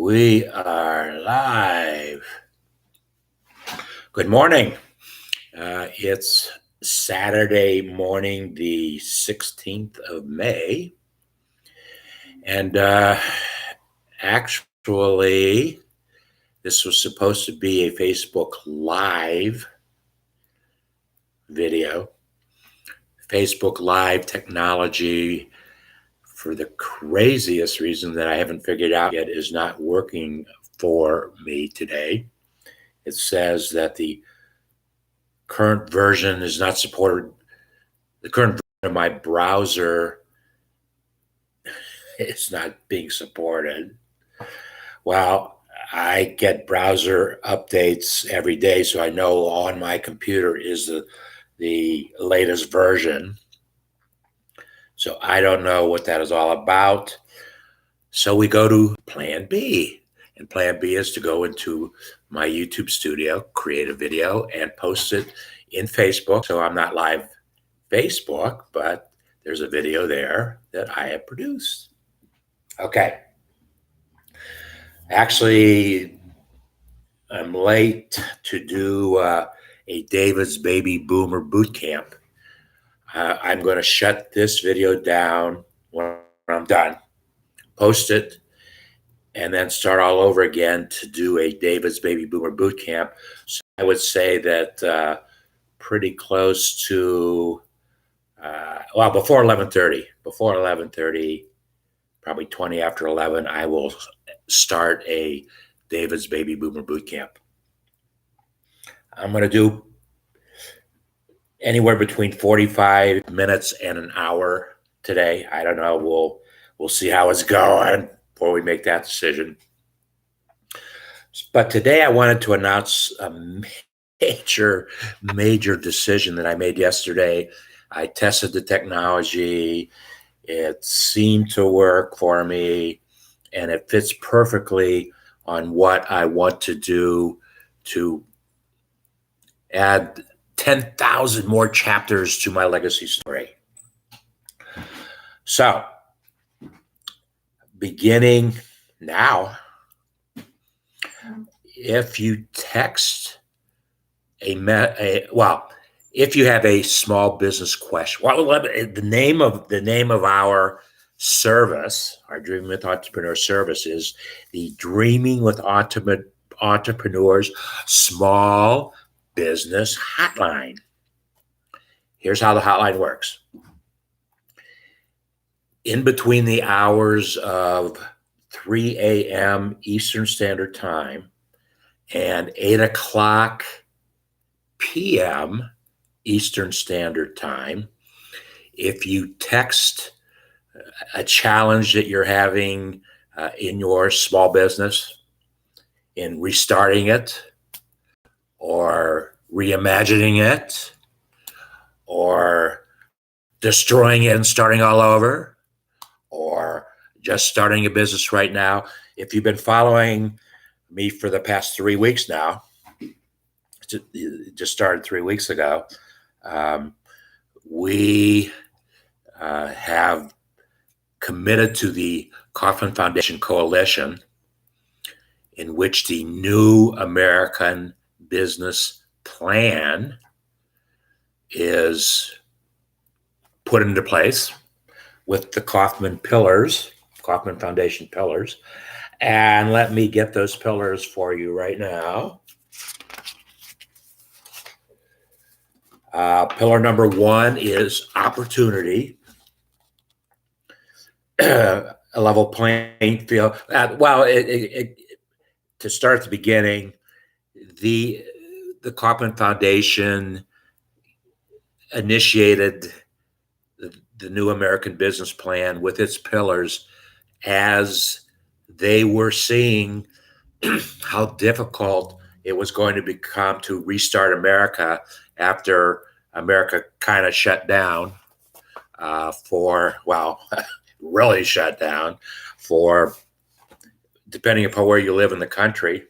We are live. Good morning. It's Saturday morning, the 16th of May. And actually, this was supposed to be a Facebook Live video. Facebook Live technology, for the craziest reason that I haven't figured out yet, is not working for me today. It says that the current version is not supported. The current version of my browser is not being supported. Well, I get browser updates every day, so I know on my computer is the latest version. So I don't know what that is all about. So we go to plan B. And plan B is to go into my YouTube studio, create a video, and post it in Facebook. So I'm not live Facebook, but there's a video there that I have produced. Okay. Actually, I'm late to do a David's Baby Boomer Boot Camp. I'm going to shut this video down when I'm done, post it, and then start all over again to do a David's Baby Boomer Boot Camp. So I would say that pretty close to, before 11:30. Before 11:30, probably 20 after 11, I will start a David's Baby Boomer Boot Camp. I'm going to do anywhere between 45 minutes and an hour today. I don't know. We'll see how it's going before we make that decision. But today I wanted to announce a major decision that I made yesterday. I tested the technology. It seemed to work for me, and it fits perfectly on what I want to do to add 10,000 more chapters to my legacy story. So, beginning now, if you text if you have a small business question, the name of our service, our Dreaming with Entrepreneur service, is the Dreaming with Entrepreneurs Small Business Hotline. Here's how the hotline works. In between the hours of 3 a.m. Eastern Standard Time and 8 o'clock p.m. Eastern Standard Time, if you text a challenge that you're having in your small business, in restarting it, or reimagining it, or destroying it and starting all over, or just starting a business right now. If you've been following me for the past 3 weeks now, it just started 3 weeks ago, we have committed to the Kauffman Foundation Coalition, in which the New American Business Plan is put into place with the Kauffman Foundation pillars. And let me get those pillars for you right now. Pillar number 1 is opportunity, a level playing field. To start at the beginning, the Kauffman Foundation initiated the New American Business Plan with its pillars as they were seeing how difficult it was going to become to restart America after America kind of shut down really shut down for, depending upon where you live in the country.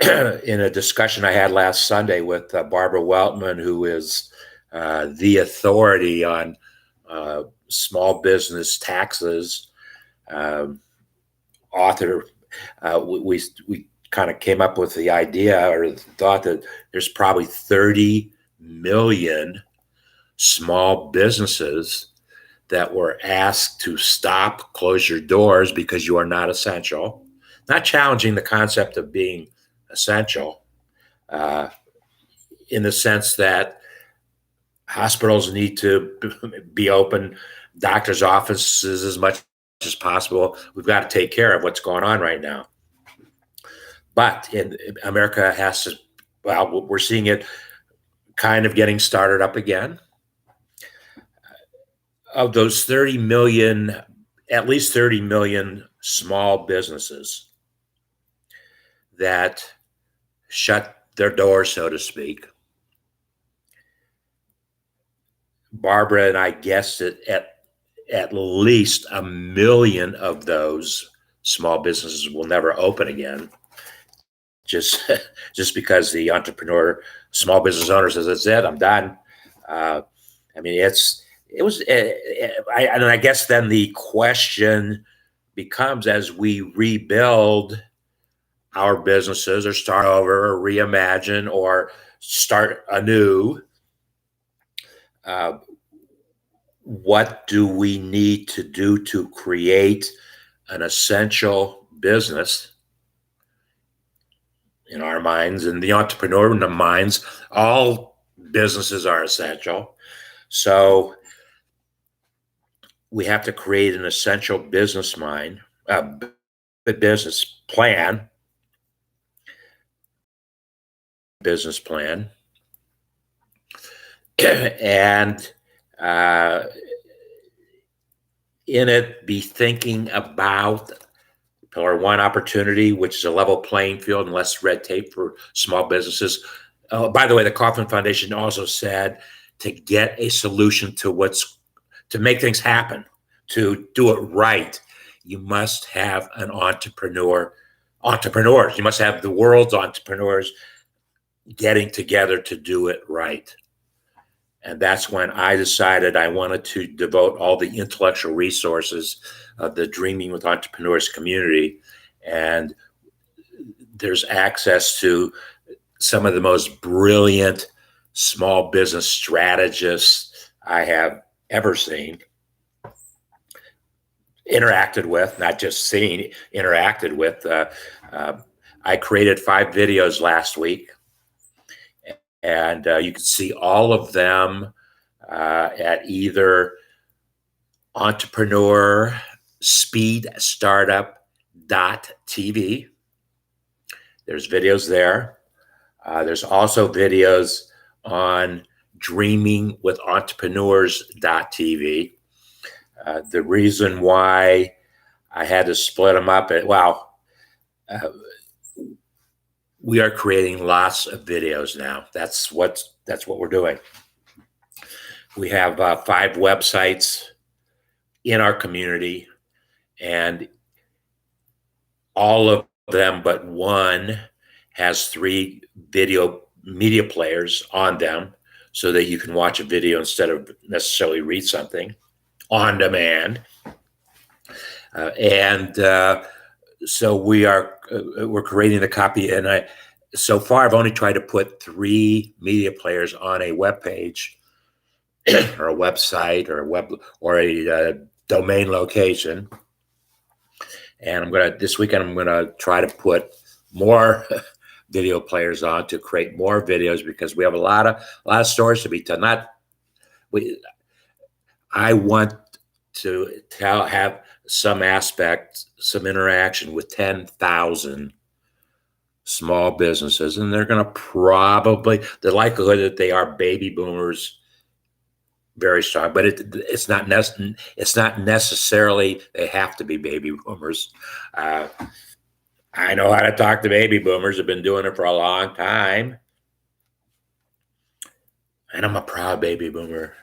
In a discussion I had last Sunday with Barbara Weltman, who is the authority on small business taxes, author, we kind of came up with the idea or the thought that there's probably 30 million small businesses that were asked to stop, close your doors because you are not essential. Not challenging the concept of being essential, uh, in the sense that hospitals need to be open, doctors' offices as much as possible. We've got to take care of what's going on right now. But in America has to, well, we're seeing it kind of getting started up again. Of those 30 million, at least 30 million small businesses that shut their doors, so to speak, Barbara and I guessed that at least 1 million of those small businesses will never open again. Just because the entrepreneur, small business owner says, "That's it, I'm done." I mean, I guess then the question becomes, as we rebuild our businesses or start over or reimagine or start anew, what do we need to do to create an essential business in our minds and the entrepreneur in the minds? All businesses are essential. So we have to create an essential business business plan, and in it be thinking about Pillar 1 opportunity, which is a level playing field and less red tape for small businesses. By the way, the Kauffman Foundation also said to get a solution to make things happen, to do it right, you must have an entrepreneurs. You must have the world's entrepreneurs getting together to do it right. And that's when I decided I wanted to devote all the intellectual resources of the Dreaming with Entrepreneurs community. And there's access to some of the most brilliant small business strategists I have ever seen, interacted with, not just seen, interacted with. I created 5 videos last week, and you can see all of them at either entrepreneurspeedstartup.tv. There's videos there. There's also videos on dreamingwithentrepreneurs.tv. The reason why I had to split them up, we are creating lots of videos now. That's what we're doing. We have 5 websites in our community, and all of them but one has 3 video media players on them so that you can watch a video instead of necessarily read something on demand. So we're creating the copy, and so far I've only tried to put 3 media players on a web page or a website or a domain location. And this weekend I'm gonna try to put more video players on to create more videos, because we have a lot of stories to be told. I want to have some interaction with 10,000 small businesses, and they're going to probably, the likelihood that they are baby boomers, very strong, but it's not necessarily they have to be baby boomers. I know how to talk to baby boomers. I've been doing it for a long time, and I'm a proud baby boomer,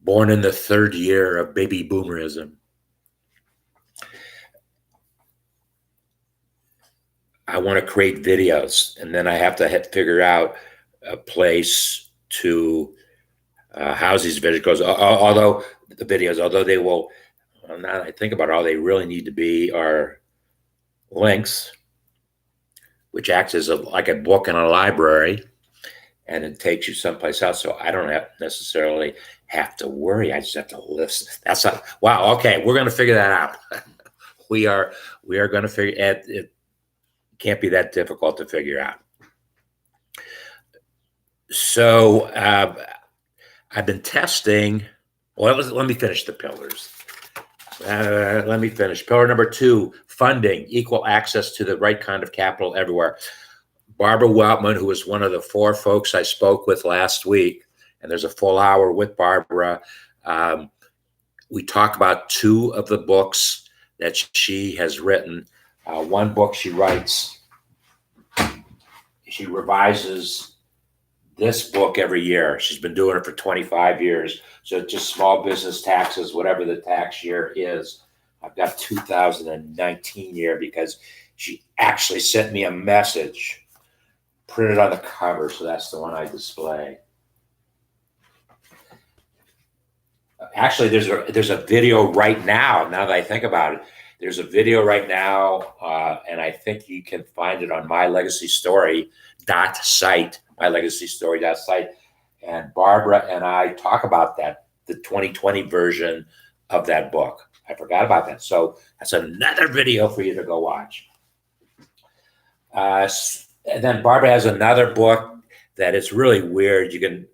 born in the 3rd year of baby boomerism. I want to create videos, and then I have to figure out a place to house these videos. Although they will, now that I think about it, all they really need to be are links, which acts as like a book in a library, and it takes you someplace else. So I don't necessarily have to worry. I just have to listen. That's not, wow. Okay, we're going to figure that out. we are going to figure it. It can't be that difficult to figure out. So I've been testing. Well, let me finish the pillars. Let me finish. Pillar number 2, funding, equal access to the right kind of capital everywhere. Barbara Weltman, who was one of the 4 folks I spoke with last week, and there's a full hour with Barbara. We talk about 2 of the books that she has written. One book she writes, she revises this book every year. She's been doing it for 25 years. So just small business taxes, whatever the tax year is. I've got 2019 year because she actually sent me a message printed on the cover. So that's the one I display. Actually, there's a video right now. Now that I think about it, there's a video right now, and I think you can find it on mylegacystory.site, mylegacystory.site. And Barbara and I talk about that, the 2020 version of that book. I forgot about that. So that's another video for you to go watch. And then Barbara has another book that is really weird. You can,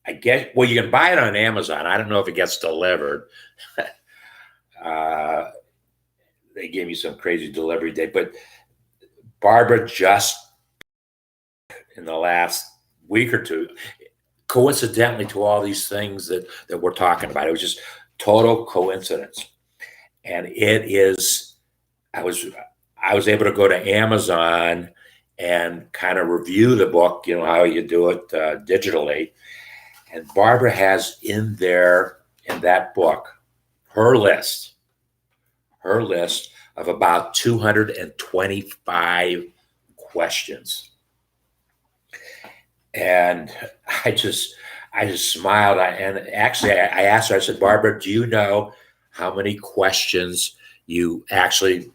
you can buy it on Amazon. I don't know if it gets delivered. They gave me some crazy delivery date, but Barbara just in the last week or 2, coincidentally to all these things that we're talking about, it was just total coincidence. And it is, I was able to go to Amazon and kind of review the book, you know, how you do it digitally. And Barbara has in there, in that book, her list of about 225 questions. And I just smiled. And actually, I asked her, I said, Barbara, do you know how many questions you actually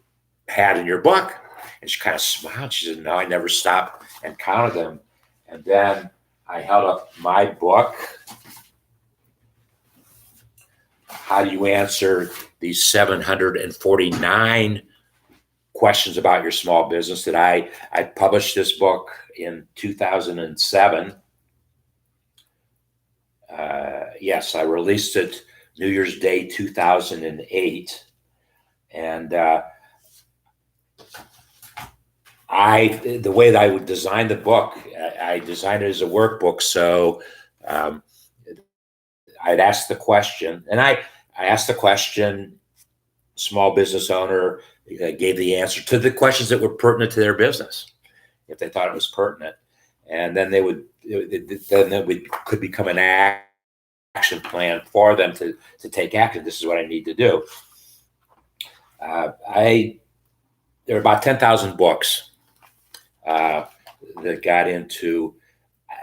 had in your book? And she kind of smiled. She said, no, I never stopped and counted them. And then I held up my book. How do you answer these 749 questions about your small business? That I published this book in 2007. Yes, I released it New Year's Day 2008. And the way that I would design the book, I designed it as a workbook. So I'd ask the question, and I asked the question, small business owner gave the answer to the questions that were pertinent to their business, if they thought it was pertinent. And then could become an action plan for them to take action. This is what I need to do. There are about 10,000 books that got into.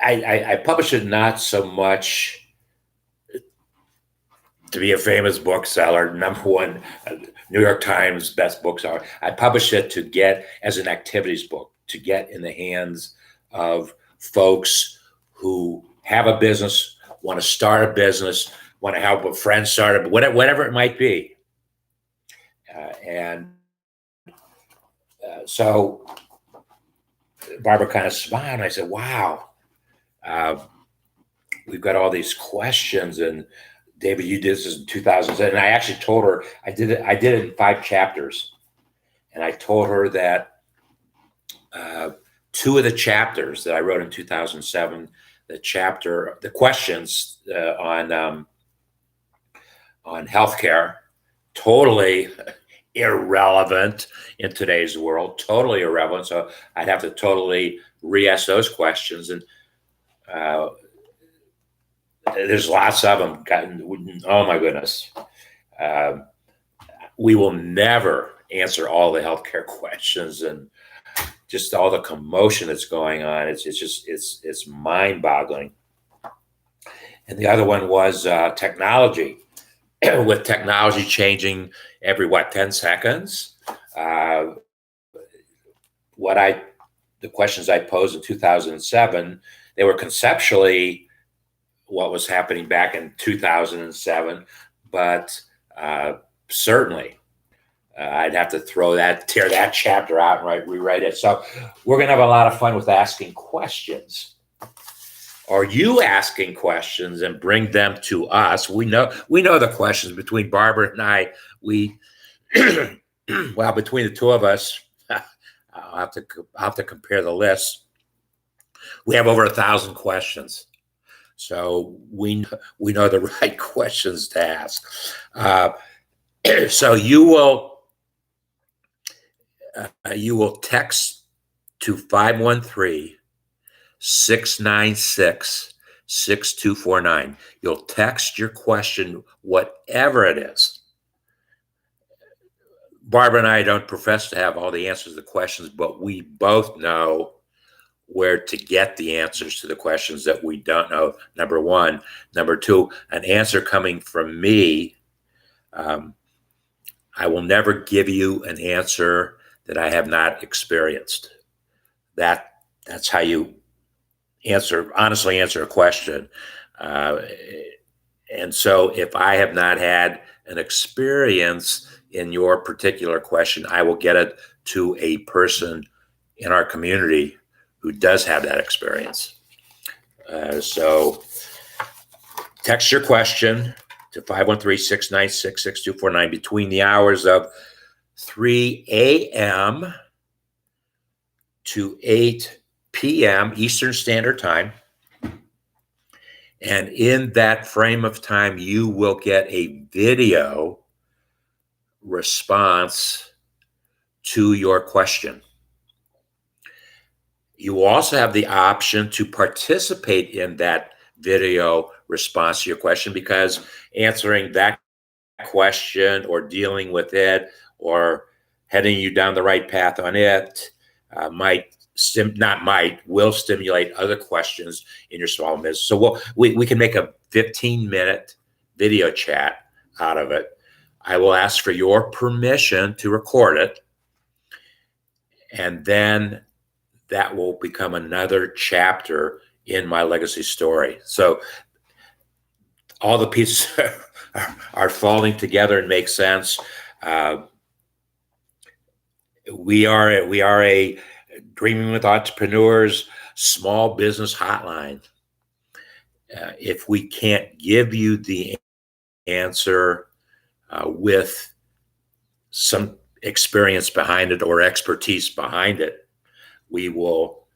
I published it not so much to be a famous bookseller, #1 New York Times best bookseller. I published it to get as an activities book, to get in the hands of folks who have a business, want to start a business, want to help a friend start a, whatever it might be. So Barbara kind of smiled, and I said, wow, we've got all these questions, and David, you did this in 2007. And I actually told her, I did it in 5 chapters. And I told her that 2 of the chapters that I wrote in 2007, the questions on healthcare, totally irrelevant in today's world, totally irrelevant. So I'd have to totally re-ask those questions. And there's lots of them. Oh my goodness. We will never answer all the healthcare questions, and just all the commotion that's going on. It's mind-boggling. And the other one was technology. With technology changing every 10 seconds, the questions I posed in 2007, they were conceptually what was happening back in 2007, but certainly I'd have to tear that chapter out and rewrite it. So we're going to have a lot of fun with asking questions. Are you asking questions and bring them to us? We know the questions between Barbara and I. Well, between the two of us, I'll have to compare the list. We have over 1,000 questions, so we know the right questions to ask. So you will text to 513-696-6249. You'll text your question, whatever it is. Barbara and I don't profess to have all the answers to the questions, but we both know where to get the answers to the questions that we don't know, number one. Number two, an answer coming from me, I will never give you an answer that I have not experienced. That's how you honestly answer a question. And so if I have not had an experience in your particular question, I will get it to a person in our community who does have that experience. So text your question to 513-696-6249 between the hours of 3 a.m. to 8 p.m. Eastern Standard Time. And in that frame of time, you will get a video response to your question. You will also have the option to participate in that video response to your question, because answering that question or dealing with it or heading you down the right path on it will stimulate other questions in your small business. So we can make a 15-minute video chat out of it. I will ask for your permission to record it, and then that will become another chapter in my legacy story. So all the pieces are falling together and make sense. We are a Dreaming with Entrepreneurs small business hotline. If we can't give you the answer with some experience behind it or expertise behind it, we will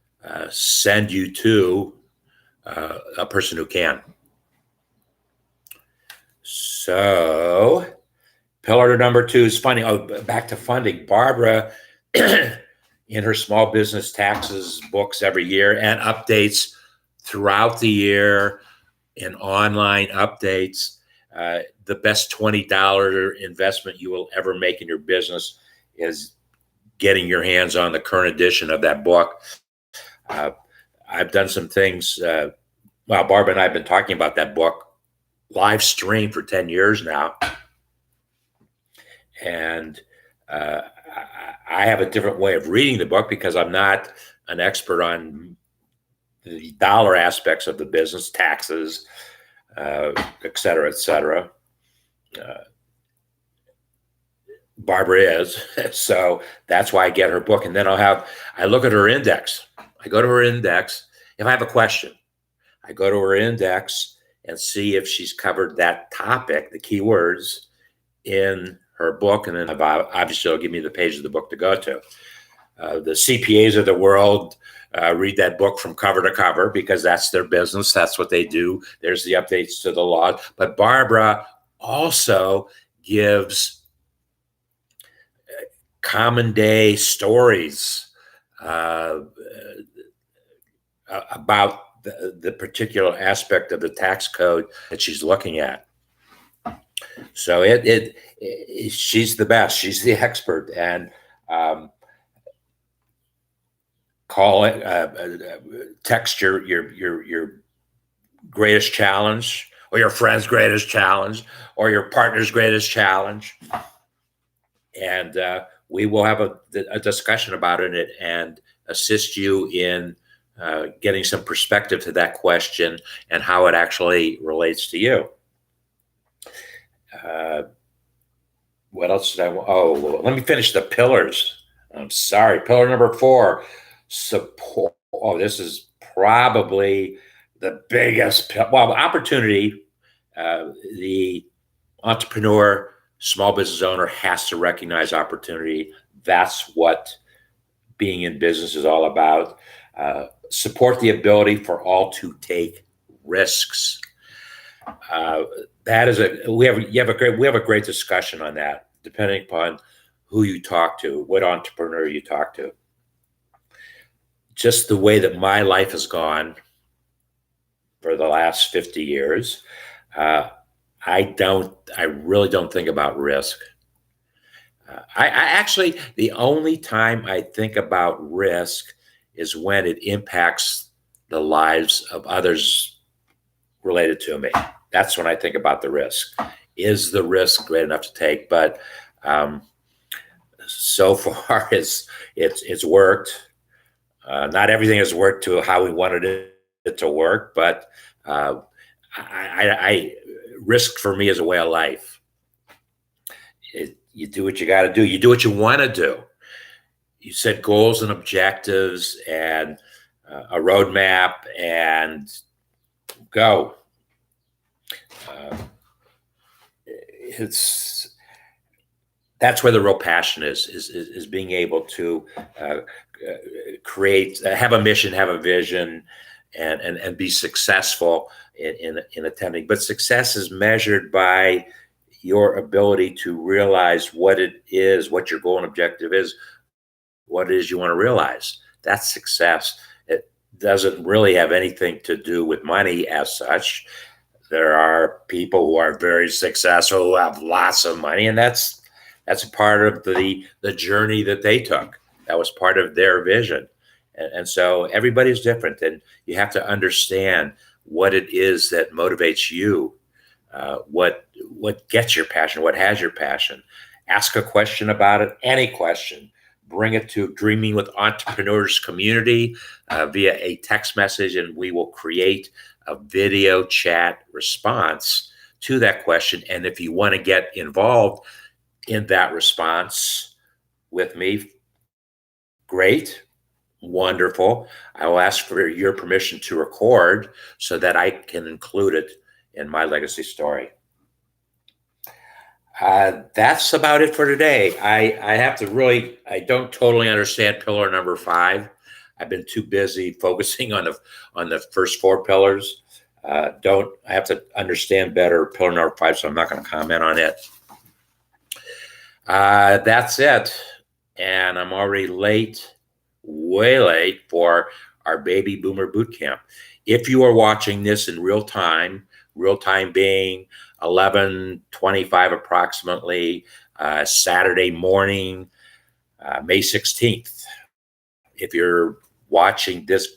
send you to a person who can. So pillar number 2 is funding. Back to funding. Barbara, in her small business taxes books every year and updates throughout the year in online updates, the best $20 investment you will ever make in your business is getting your hands on the current edition of that book. I've done some things. Barbara and I have been talking about that book live stream for 10 years now. And I have a different way of reading the book because I'm not an expert on the dollar aspects of the business, taxes, et cetera, et cetera. Barbara is. So that's why I get her book. And then I look at her index. I go to her index. If I have a question, I go to her index and see if she's covered that topic, the keywords, in her book. And then obviously it'll give me the page of the book to go to. The CPAs of the world read that book from cover to cover because that's their business. That's what they do. There's the updates to the law. But Barbara also gives common day stories about the particular aspect of the tax code that she's looking at. So she's the best. She's the expert. And call it, text your greatest challenge, or your friend's greatest challenge, or your partner's greatest challenge, and we will have a discussion about it and assist you in getting some perspective to that question and how it actually relates to you. What else did I want? Oh, let me finish the pillars. I'm sorry. Pillar number 4, support. Oh, this is probably the biggest, well, opportunity. The entrepreneur, small business owner has to recognize opportunity. That's what being in business is all about. Support the ability for all to take risks. That is we have a great discussion on that, depending upon who you talk to, what entrepreneur you talk to. Just the way that my life has gone for the last 50 years, I really don't think about risk. I actually, the only time I think about risk is when it impacts the lives of others related to me. That's when I think about the risk. Is the risk great enough to take? But so far, it's worked. Not everything has worked to how we wanted it to work, but risk for me is a way of life. You do what you got to do. You do what you want to do. You set goals and objectives and a roadmap and go. That's where the real passion is being able to create, have a mission, have a vision, and be successful in attempting. But success is measured by your ability to realize what it is, what your goal and objective is, what it is you want to realize. That's success. It doesn't really have anything to do with money as such. There are people who are very successful who have lots of money, and that's a part of the journey that they took. That was part of their vision. And so everybody's different, and you have to understand what it is that motivates you, what gets your passion, what has your passion. Ask a question about it, any question. Bring it to Dreaming with Entrepreneurs community via a text message, and we will create a video chat response to that question. And if you want to get involved in that response with me, great, wonderful. I will ask for your permission to record so that I can include it in my legacy story. That's about it for today. I have to really, I don't totally understand pillar number 5. I've been too busy focusing on the first 4 pillars. I have to understand better pillar number 5, so I'm not going to comment on it. That's it. And I'm already late, way late for our baby boomer boot camp. If you are watching this in real time being 11:25 approximately, Saturday morning, May 16th. If you're watching this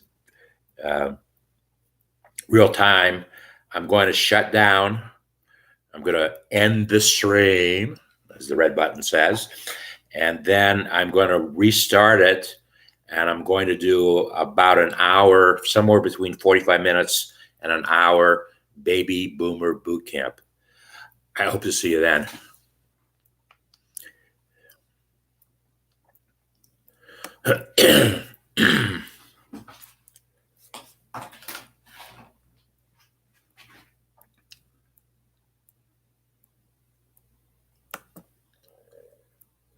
real time, I'm going to shut down. I'm going to end the stream, as the red button says, and then I'm going to restart it, and I'm going to do about an hour, somewhere between 45 minutes and an hour, baby boomer boot camp. I hope to see you then.